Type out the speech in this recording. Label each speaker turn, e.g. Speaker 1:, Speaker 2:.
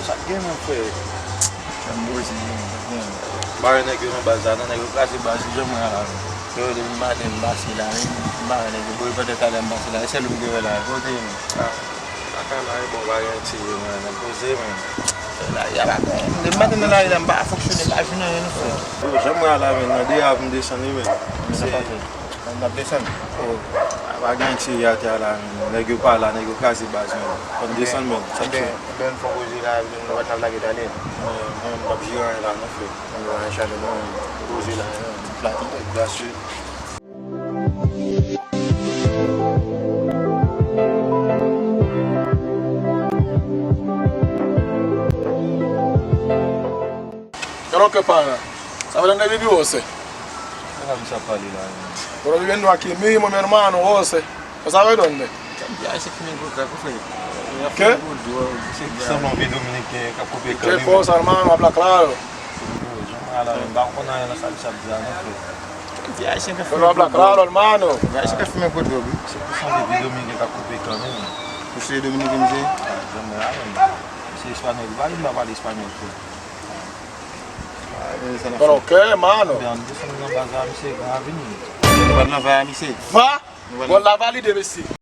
Speaker 1: ça gagne mon frère.
Speaker 2: Moi aussi.
Speaker 1: Bah nèg yo bazar, nèg yo classe base j'aime là. Yo de matin basse là, bah nèg yo boy peut-être aller basse là, c'est le gars là, côté. Ah, quand là bon va rien tirer, on poser là, il y a la le matin là il va fonctionner pas finir rien frère. J'aime là maintenant dès avant descendre mais on a descendre. Va gagner ya ta là, nèg yo pas là, nèg yo classe base. On descend même, ça ben faut poser là, on va t'aller là d'aller. On va bien là non frère. On va enchaîner poser là, plateau dessus.
Speaker 2: Pero que pana, ¿sabes dónde vive usted? Pero viviendo aquí mismo, mi hermano, usted. ¿No sabe dónde? ¿Qué? ¿Qué cosa, hermano? Habla claro. Pero habla claro, hermano. ¿Pero qué, hermano? Va? Con la valide, monsieur.